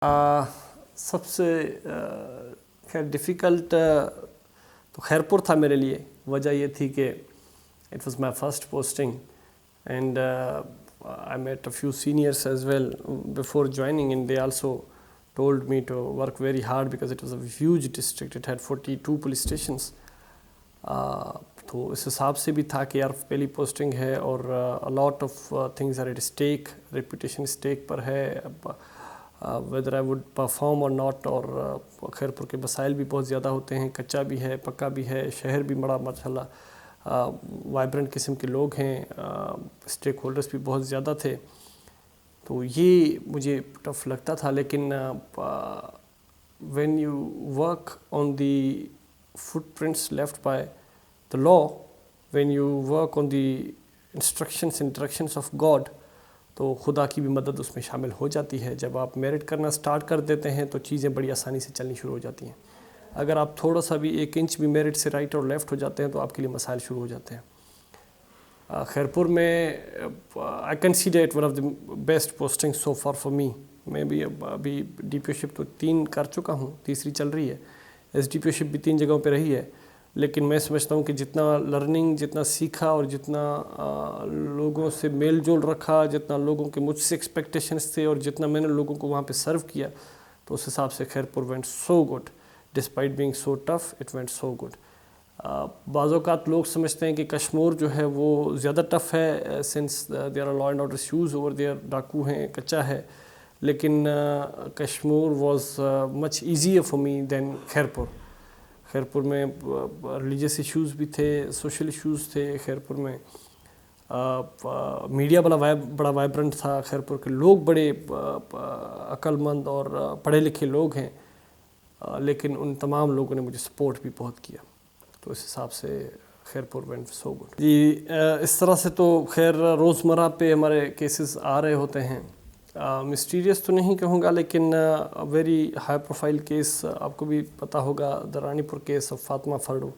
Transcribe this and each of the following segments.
سب سے خیر ڈیفیکلٹ تو خیرپور تھا میرے لیے. وجہ یہ تھی کہ it was my first posting and I met a few seniors as well before joining, and they also told me to work very hard because it was a huge district. It had 42 police stations. تو اس حساب سے بھی تھا کہ یار پہلی posting ہے اور a lot of things are at stake, reputation stake پر ہے, whether I would perform or not. اور خیرپور کے مسائل بھی بہت زیادہ ہوتے ہیں, کچا بھی ہے, پکا بھی ہے, شہر بھی بڑا ماشاءاللہ وائبرنٹ قسم کے لوگ ہیں, اسٹیک ہولڈرز بھی بہت زیادہ تھے. تو یہ مجھے ٹف لگتا تھا. لیکن when you work on the footprints left by the law, when you work on the instructions and directions of God, تو خدا کی بھی مدد اس میں شامل ہو جاتی ہے. جب آپ میرٹ کرنا سٹارٹ کر دیتے ہیں تو چیزیں بڑی آسانی سے چلنی شروع ہو جاتی ہیں. اگر آپ تھوڑا سا بھی 1 انچ بھی میرٹ سے رائٹ اور لیفٹ ہو جاتے ہیں تو آپ کے لیے مسائل شروع ہو جاتے ہیں. خیرپور میں I consider it one of the best posting so for for me. میں بھی ابھی ڈی پی او شپ تو 3 کر چکا ہوں, تیسری چل رہی ہے. ایس ڈی پی او شپ بھی 3 جگہوں پہ رہی ہے. لیکن میں سمجھتا ہوں کہ جتنا لرننگ, جتنا سیکھا اور جتنا لوگوں سے میل جول رکھا, جتنا لوگوں کے مجھ سے ایکسپیکٹیشنس تھے اور جتنا میں نے لوگوں کو وہاں پہ سرو کیا, تو اس حساب سے Khairpur went so good. Despite being so tough, it went so good. بعض اوقات لوگ سمجھتے ہیں کہ کشمور جو ہے وہ زیادہ ٹف ہے since there are law and order issues over there, ڈاکو ہیں, کچا ہے. لیکن Kashmore was much easier for me than Khairpur. Khairpur میں ریلیجیس ایشوز بھی تھے, سوشل ایشوز تھے. خیرپور میں میڈیا بڑا وائبرنٹ تھا. خیرپور کے لوگ بڑے عقل مند اور پڑھے لکھے لوگ ہیں, لیکن ان تمام لوگوں نے مجھے سپورٹ بھی بہت کیا. تو اس حساب سے خیرپور وینٹ سو گڈ. جی اس طرح سے تو خیر روزمرہ پہ ہمارے کیسز آ رہے ہوتے ہیں. مسٹیریس تو نہیں کہوں گا, لیکن ویری ہائی پروفائل کیس آپ کو بھی پتہ ہوگا, the Ranipur case of Fatima فرڈو.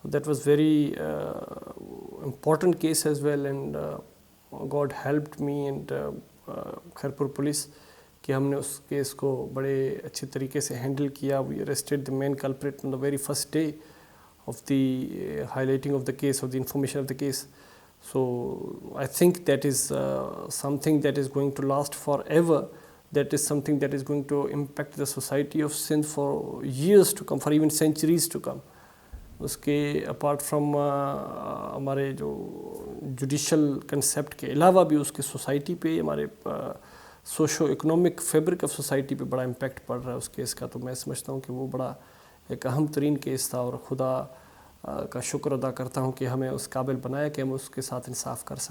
That was very important case as well, and God helped me and Khairpur police کہ ہم نے اس کیس کو بڑے اچھے طریقے سے ہینڈل کیا. We arrested the main culprit on the very first day of the highlighting of the case, of the information of the case. So I think that is something that is going to last forever. That is something that is going to impact the society of Sindh for years to come, for even centuries to come. اس کے apart from ہمارے جو judicial concept کے علاوہ بھی اس کے society پہ, ہمارے socio economic fabric of society پہ بڑا امپیکٹ پڑ رہا ہے اس کیس کا. تو میں سمجھتا ہوں کہ وہ بڑا ایک اہم ترین کیس تھا, اور خدا کا شکر ادا کرتا ہوں کہ ہمیں اس قابل بنایا کہ ہم اس کے ساتھ انصاف کر سکیں.